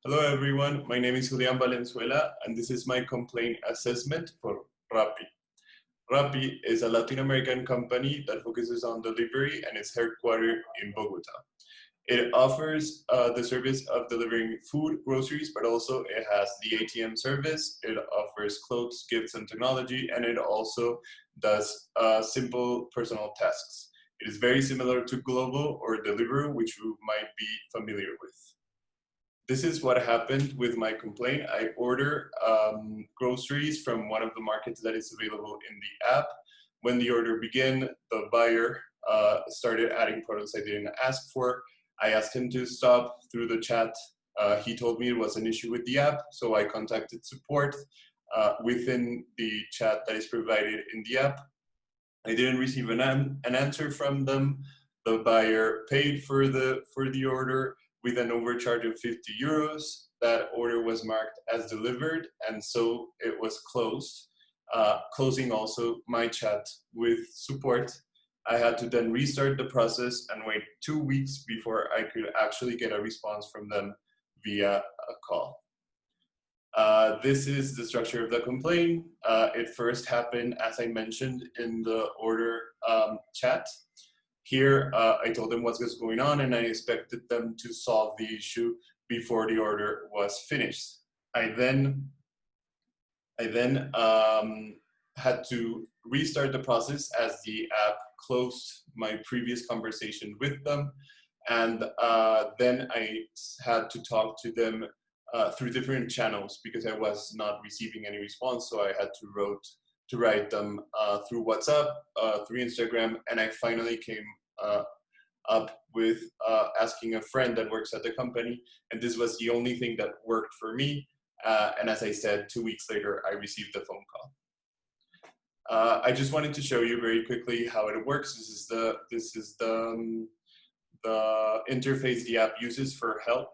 Hello everyone, my name is Julian Valenzuela and this is my complaint assessment for Rappi. Rappi is a Latin American company that focuses on delivery and is headquartered in Bogota. It offers the service of delivering food, groceries, but also it has the ATM service. It offers clothes, gifts, and technology, and it also does simple personal tasks. It is very similar to Glovo or Deliveroo, which you might be familiar with. This is what happened with my complaint. I order groceries from one of the markets that is available in the app. When the order began, the buyer started adding products I didn't ask for. I asked him to stop through the chat. He told me it was an issue with the app, so I contacted support within the chat that is provided in the app. I didn't receive an answer from them. The buyer paid for the order with an overcharge of 50 euros. That order was marked as delivered, and so it was closed, closing also my chat with support. I had to then restart the process and wait 2 weeks before I could actually get a response from them via a call. This is the structure of the complaint. It first happened, as I mentioned, in the order chat. Here, I told them what was going on and I expected them to solve the issue before the order was finished. I then had to restart the process as the app closed my previous conversation with them. And then I had to talk to them through different channels because I was not receiving any response. So I had to write them through WhatsApp, through Instagram, and I finally came up with asking a friend that works at the company, and this was the only thing that worked for me. And as I said, 2 weeks later, I received the phone call. I just wanted to show you very quickly how it works. This is the interface the app uses for help.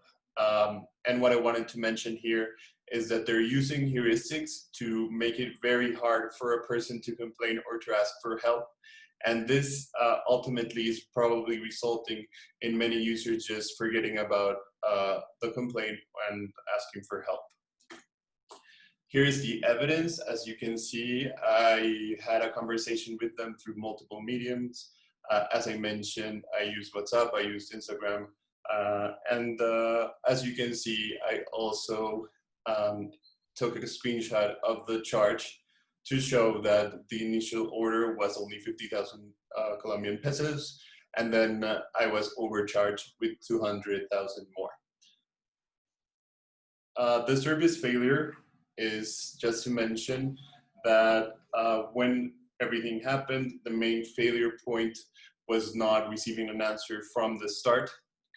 And what I wanted to mention here is that they're using heuristics to make it very hard for a person to complain or to ask for help. And this ultimately is probably resulting in many users just forgetting about the complaint and asking for help. Here is the evidence. As you can see, I had a conversation with them through multiple mediums. As I mentioned, I used WhatsApp, I used Instagram, and as you can see, I also took a screenshot of the charge to show that the initial order was only 50,000 Colombian pesos, and then I was overcharged with 200,000 more. The service failure is just to mention that when everything happened, the main failure point was not receiving an answer from the start,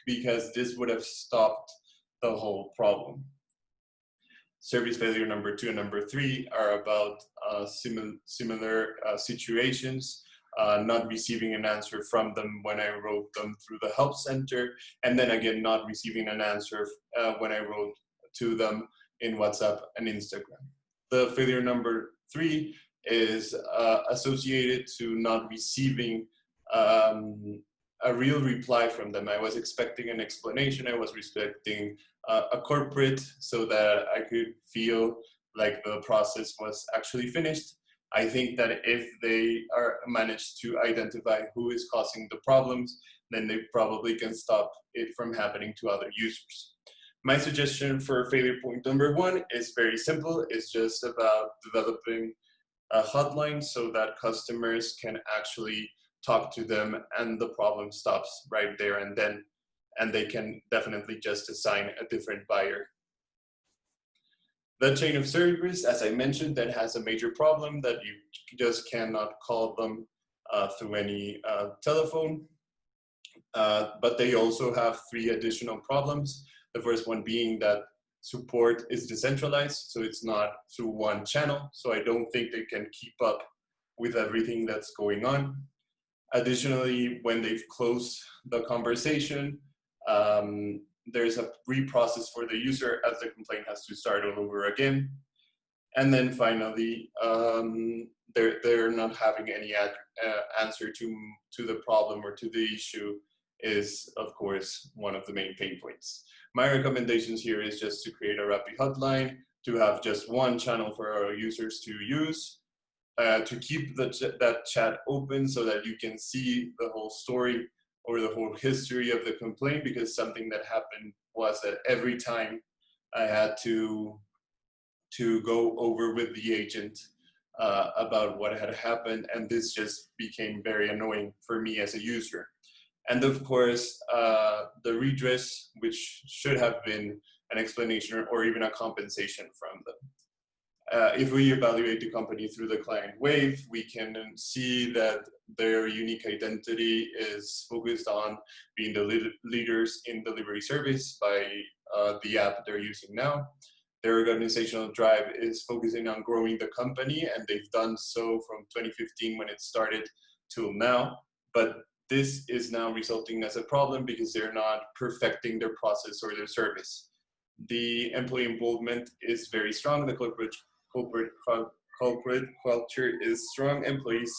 because this would have stopped the whole problem. Service failure number 2 and number 3 are about similar situations, not receiving an answer from them when I wrote them through the help center, and then again not receiving an answer when I wrote to them in WhatsApp and Instagram. The failure number 3 is associated to not receiving a real reply from them. I was expecting an explanation. I was expecting a corporate so that I could feel like the process was actually finished. I think that if they managed to identify who is causing the problems, then they probably can stop it from happening to other users. My suggestion for failure point number 1 is very simple. It's just about developing a hotline so that customers can actually talk to them and the problem stops right there and then, and they can definitely just assign a different buyer. The chain of service, as I mentioned, that has a major problem that you just cannot call them through any telephone. But they also have 3 additional problems. The first one being that support is decentralized, so it's not through one channel. So I don't think they can keep up with everything that's going on. Additionally, when they've closed the conversation, there's a reprocess for the user as the complaint has to start all over again. And then finally, they're not having any answer to the problem or to the issue is, of course, one of the main pain points. My recommendations here is just to create a Rappi hotline, to have just one channel for our users to use, to keep that chat open so that you can see the whole story or the whole history of the complaint, because something that happened was that every time I had to go over with the agent about what had happened, and this just became very annoying for me as a user. And of course, the redress, which should have been an explanation or even a compensation from them. If we evaluate the company through the client wave, we can see that their unique identity is focused on being the leaders in delivery service by the app they're using now. Their organizational drive is focusing on growing the company, and they've done so from 2015 when it started till now. But this is now resulting as a problem because they're not perfecting their process or their service. The employee involvement is very strong. The corporate culture is strong. Employees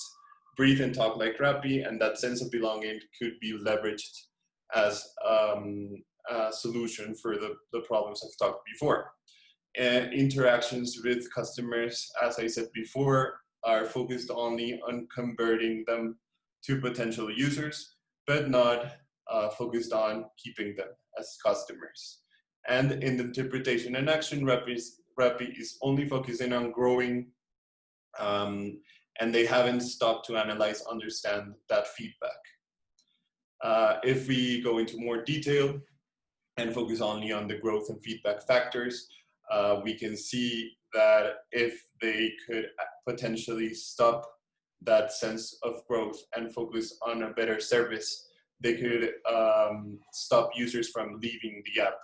breathe and talk like Rappi, and that sense of belonging could be leveraged as a solution for the problems I've talked before. And interactions with customers, as I said before, are focused only on converting them to potential users, but not focused on keeping them as customers. And in the interpretation and action, Rappi is only focusing on growing, and they haven't stopped to analyze, understand that feedback. If we go into more detail and focus only on the growth and feedback factors, we can see that if they could potentially stop that sense of growth and focus on a better service, they could stop users from leaving the app.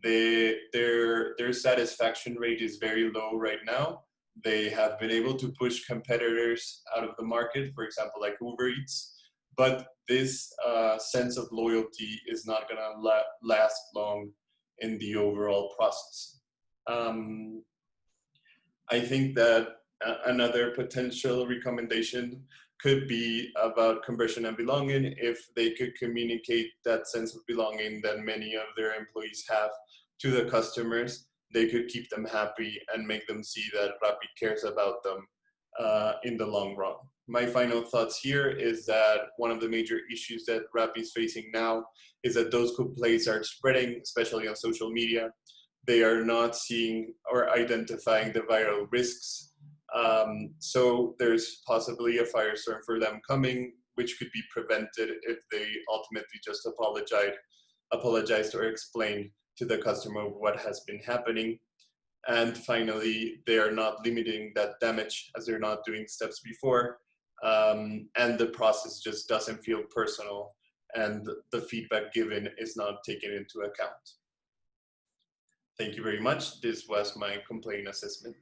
Their satisfaction rate is very low right now. They have been able to push competitors out of the market, for example, like Uber Eats, but this sense of loyalty is not going to last long in the overall process. I think that another potential recommendation could be about conversion and belonging. If they could communicate that sense of belonging that many of their employees have to the customers, they could keep them happy and make them see that Rappi cares about them in the long run. My final thoughts here is that one of the major issues that Rappi is facing now is that those complaints are spreading, especially on social media. They are not seeing or identifying the viral risks. So there's possibly a firestorm for them coming, which could be prevented if they ultimately just apologized or explained to the customer what has been happening. And finally, they are not limiting that damage as they're not doing steps before. And the process just doesn't feel personal, and the feedback given is not taken into account. Thank you very much. This was my complaint assessment.